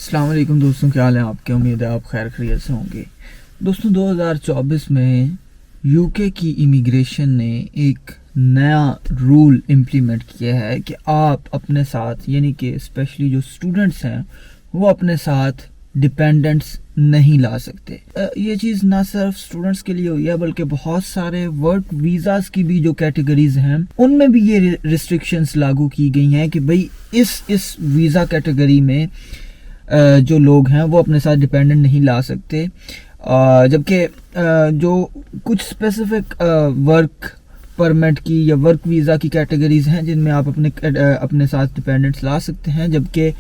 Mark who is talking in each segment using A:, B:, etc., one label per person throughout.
A: السلام علیکم دوستوں، کیا حال ہے آپ کے؟ امید ہے آپ خیر خیریت سے ہوں گے۔ دوستوں 2024 میں یو کے کی امیگریشن نے ایک نیا رول امپلیمنٹ کیا ہے کہ آپ اپنے ساتھ یعنی کہ اسپیشلی جو اسٹوڈنٹس ہیں وہ اپنے ساتھ ڈپینڈنٹس نہیں لا سکتے۔ یہ چیز نہ صرف اسٹوڈنٹس کے لیے ہوئی ہے بلکہ بہت سارے ورک ویزاز کی بھی جو کیٹیگریز ہیں ان میں بھی یہ ریسٹرکشنز لاگو کی گئی ہیں کہ بھئی اس ویزا کیٹیگری میں جو لوگ ہیں وہ اپنے ساتھ ڈیپینڈنٹ نہیں لا سکتے، جبکہ جو کچھ اسپیسیفک ورک پرمٹ کی یا ورک ویزا کی کیٹیگریز ہیں جن میں آپ اپنے ساتھ ڈیپینڈنٹس لا سکتے ہیں۔ جبکہ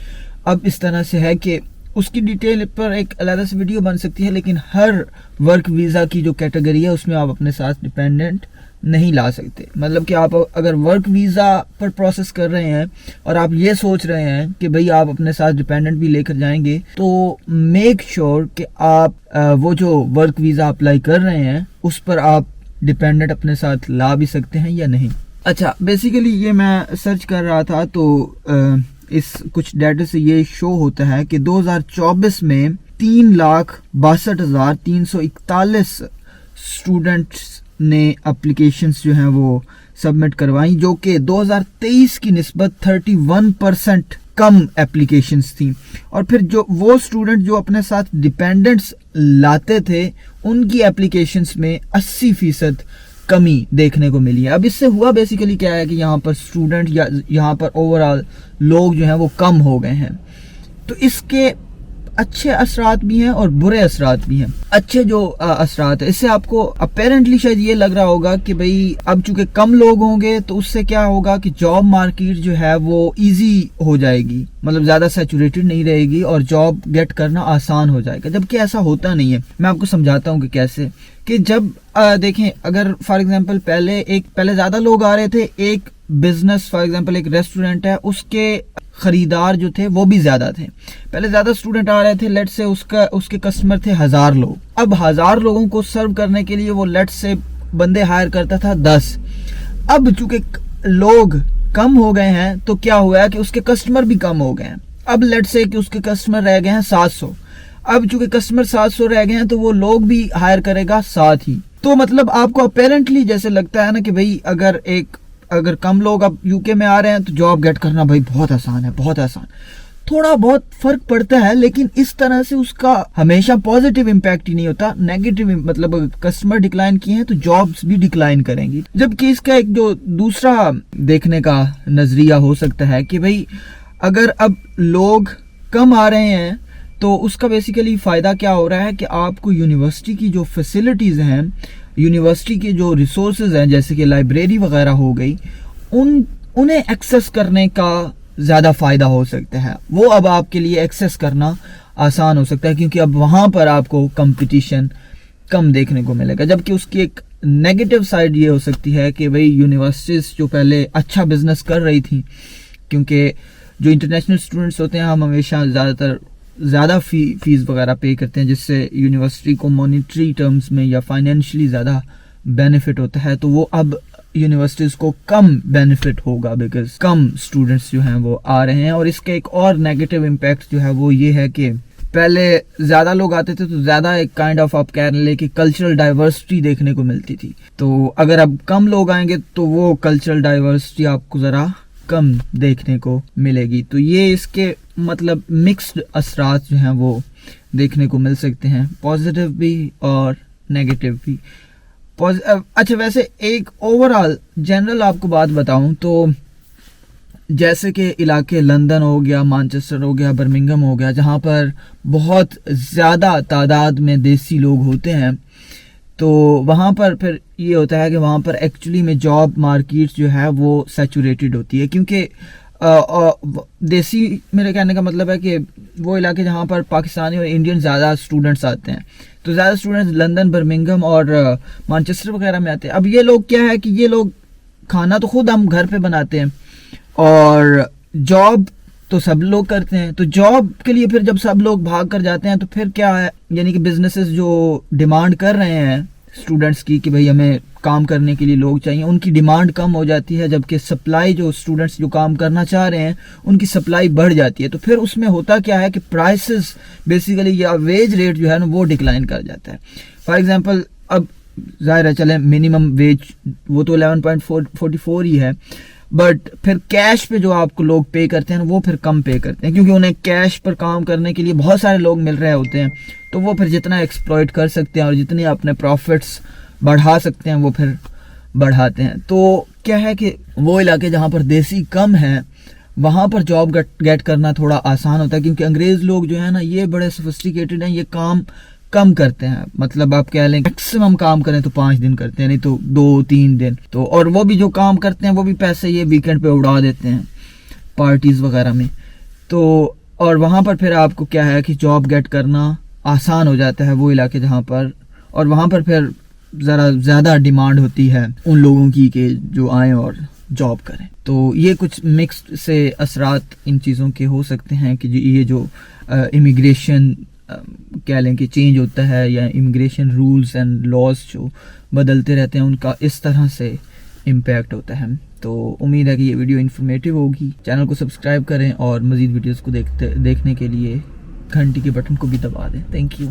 A: اب اس طرح سے ہے کہ اس کی ڈیٹیل پر ایک علیحدہ سے ویڈیو بن سکتی ہے، لیکن ہر ورک ویزا کی جو کیٹیگری ہے اس میں آپ اپنے ساتھ ڈیپینڈنٹ نہیں لا سکتے۔ مطلب کہ آپ اگر ورک ویزا پر پروسیس کر رہے ہیں اور آپ یہ سوچ رہے ہیں کہ بھئی آپ اپنے ساتھ ڈیپینڈنٹ بھی لے کر جائیں گے تو میک شور کہ آپ وہ جو ورک ویزا اپلائی کر رہے ہیں اس پر آپ ڈیپینڈنٹ اپنے ساتھ لا بھی سکتے ہیں یا نہیں۔ اچھا، بیسیکلی یہ میں سرچ کر رہا تھا تو اس کچھ ڈیٹا سے یہ شو ہوتا ہے کہ 2024 میں 3,62,341 اسٹوڈنٹس نے اپلیکیشنز جو ہیں وہ سبمٹ کروائیں، جو کہ 2023 کی نسبت 31% کم اپلیکیشنز تھیں۔ اور پھر جو وہ اسٹوڈنٹ جو اپنے ساتھ ڈیپینڈنٹس لاتے تھے ان کی اپلیکیشنز میں 80% کمی دیکھنے کو ملی ہے۔ اب اس سے ہوا بیسیکلی کیا ہے کہ یہاں پر اسٹوڈنٹ یا یہاں پر اوورآل لوگ جو ہیں وہ کم ہو گئے ہیں۔ تو اس کے اچھے اثرات بھی ہیں اور برے اثرات بھی ہیں۔ اچھے جو اثرات ہیں، اس سے آپ کو اپیرنٹلی شاید یہ لگ رہا ہوگا کہ بھئی اب چونکہ کم لوگ ہوں گے تو اس سے کیا ہوگا کہ جاب مارکیٹ جو ہے وہ ایزی ہو جائے گی، مطلب زیادہ سیچوریٹڈ نہیں رہے گی اور جاب گیٹ کرنا آسان ہو جائے گا، جبکہ ایسا ہوتا نہیں ہے۔ میں آپ کو سمجھاتا ہوں کہ کیسے، کہ جب دیکھیں اگر فار ایگزامپل پہلے زیادہ لوگ آ رہے تھے، ایک بزنس فار ایگزامپل ایک ریسٹورنٹ ہے، اس کے خریدار جو تھے وہ بھی زیادہ تھے، پہلے زیادہ اسٹوڈنٹ آ رہے تھے، لیٹ سے اس کے کسٹمر تھے 1000 لوگ۔ اب 1000 لوگوں کو سرو کرنے کے لیے وہ لیٹ سے بندے ہائر کرتا تھا 10۔ اب چونکہ لوگ کم ہو گئے ہیں تو کیا ہوا ہے کہ اس کے کسٹمر بھی کم ہو گئے ہیں۔ اب لیٹ سے کہ اس کے کسٹمر رہ گئے ہیں 700۔ اب چونکہ کسٹمر 700 رہ گئے ہیں تو وہ لوگ بھی ہائر کرے گا ساتھ ہی۔ تو مطلب آپ کو اپیرنٹلی جیسے لگتا ہے نا کہ بھئی اگر کم لوگ اب یو کے میں آ رہے ہیں تو جاب گیٹ کرنا بھائی بہت آسان ہے، بہت آسان۔ تھوڑا بہت فرق پڑتا ہے لیکن اس طرح سے اس کا ہمیشہ پازیٹیو امپیکٹ ہی نہیں ہوتا، نیگیٹو، مطلب اگر کسٹمر ڈکلائن کیے ہیں تو جابز بھی ڈکلائن کریں گی۔ جبکہ اس کا ایک جو دوسرا دیکھنے کا نظریہ ہو سکتا ہے کہ بھئی اگر اب لوگ کم آ رہے ہیں تو اس کا بیسیکلی فائدہ کیا ہو رہا ہے کہ آپ کو یونیورسٹی کی جو فیسلٹیز ہیں، یونیورسٹی کے جو ریسورسز ہیں جیسے کہ لائبریری وغیرہ ہو گئی، انہیں ایکسیس کرنے کا زیادہ فائدہ ہو سکتا ہے۔ وہ اب آپ کے لیے ایکسیس کرنا آسان ہو سکتا ہے کیونکہ اب وہاں پر آپ کو کمپٹیشن کم دیکھنے کو ملے گا۔ جبکہ اس کی ایک نیگیٹو سائڈ یہ ہو سکتی ہے کہ بھئی یونیورسٹیز جو پہلے اچھا بزنس کر رہی تھیں، کیونکہ جو انٹرنیشنل اسٹوڈنٹس ہوتے ہیں ہم ہمیشہ زیادہ فیس وغیرہ پے کرتے ہیں، جس سے یونیورسٹی کو مانیٹری ٹرمز میں یا فائنینشلی زیادہ بینیفٹ ہوتا ہے، تو وہ اب یونیورسٹیز کو کم بینیفٹ ہوگا بیکاز کم اسٹوڈنٹس جو ہیں وہ آ رہے ہیں۔ اور اس کا ایک اور نیگیٹو امپیکٹ جو ہے وہ یہ ہے کہ پہلے زیادہ لوگ آتے تھے تو زیادہ ایک کائنڈ آف آپ کہہ لیں کہ کلچرل ڈائیورسٹی دیکھنے کو ملتی تھی، تو اگر اب کم لوگ آئیں گے تو وہ کلچرل ڈائیورسٹی آپ کو ذرا کم دیکھنے کو ملے گی۔ تو یہ اس کے مطلب مکسڈ اثرات جو ہیں وہ دیکھنے کو مل سکتے ہیں، پازیٹیو بھی اور نیگیٹو بھی۔ اچھا، ویسے ایک اوورآل جنرل آپ کو بات بتاؤں تو جیسے کہ علاقے لندن ہو گیا، مانچسٹر ہو گیا، برمنگھم ہو گیا، جہاں پر بہت زیادہ تعداد میں دیسی لوگ ہوتے ہیں، تو وہاں پر پھر یہ ہوتا ہے کہ وہاں پر ایکچولی میں جاب مارکیٹ جو ہے وہ سیچوریٹڈ ہوتی ہے، کیونکہ دیسی میرے کہنے کا مطلب ہے کہ وہ علاقے جہاں پر پاکستانی اور انڈین زیادہ اسٹوڈنٹس آتے ہیں، تو زیادہ اسٹوڈنٹس لندن، برمنگھم اور مانچسٹر وغیرہ میں آتے ہیں۔ اب یہ لوگ کیا ہے کہ یہ لوگ کھانا تو خود ہم گھر پہ بناتے ہیں اور جاب تو سب لوگ کرتے ہیں، تو جاب کے لیے پھر جب سب لوگ بھاگ کر جاتے ہیں تو پھر کیا ہے، یعنی کہ بزنسز جو ڈیمانڈ کر رہے ہیں اسٹوڈنٹس کی کہ بھئی ہمیں کام کرنے کے لیے لوگ چاہیے، ان کی ڈیمانڈ کم ہو جاتی ہے، جبکہ سپلائی جو اسٹوڈنٹس جو کام کرنا چاہ رہے ہیں ان کی سپلائی بڑھ جاتی ہے. تو پھر اس میں ہوتا کیا ہے کہ پرائسز بیسیکلی یا ویج ریٹ جو ہے نا وہ ڈکلائن کر جاتا ہے. فار ایگزامپل اب ظاہر ہے چلیں منیمم ویج وہ تو 11.44 ہی ہے، بٹ پھر کیش پہ جو آپ کو لوگ پے کرتے ہیں وہ پھر کم پے کرتے ہیں، کیونکہ انہیں کیش پر کام کرنے کے لیے بہت سارے لوگ مل رہے ہوتے ہیں. تو وہ پھر جتنا ایکسپلائٹ کر سکتے ہیں اور جتنے اپنے پروفٹس بڑھا سکتے ہیں وہ پھر بڑھاتے ہیں. تو کیا ہے کہ وہ علاقے جہاں پر دیسی کم ہے وہاں پر جاب گیٹ کرنا تھوڑا آسان ہوتا ہے، کیونکہ انگریز لوگ جو ہے نا یہ بڑے سوفسٹیکیٹڈ ہیں، یہ کام کم کرتے ہیں. مطلب آپ کہہ لیں میکسیمم کام کریں تو 5 دن کرتے ہیں، نہیں تو 2-3 دن. تو اور وہ بھی جو کام کرتے ہیں وہ بھی پیسے یہ ویکینڈ پہ اڑا دیتے ہیں پارٹیز وغیرہ میں. تو اور وہاں پر پھر آپ کو کیا ہے کہ جاب گیٹ کرنا آسان ہو جاتا ہے وہ علاقے جہاں پر، اور وہاں پر پھر ذرا زیادہ ڈیمانڈ ہوتی ہے ان لوگوں کی کہ جو آئیں اور جاب کریں. تو یہ کچھ مکسڈ سے اثرات ان چیزوں کے ہو سکتے ہیں کہ یہ جو امیگریشن کہہ لیں کہ چینج ہوتا ہے، یا امیگریشن رولز اینڈ لاز جو بدلتے رہتے ہیں ان کا اس طرح سے امپیکٹ ہوتا ہے. تو امید ہے کہ یہ ویڈیو انفارمیٹیو ہوگی. چینل کو سبسکرائب کریں اور مزید ویڈیوز کو دیکھنے کے لیے گھنٹی کے بٹن کو بھی دبا دیں. Thank you.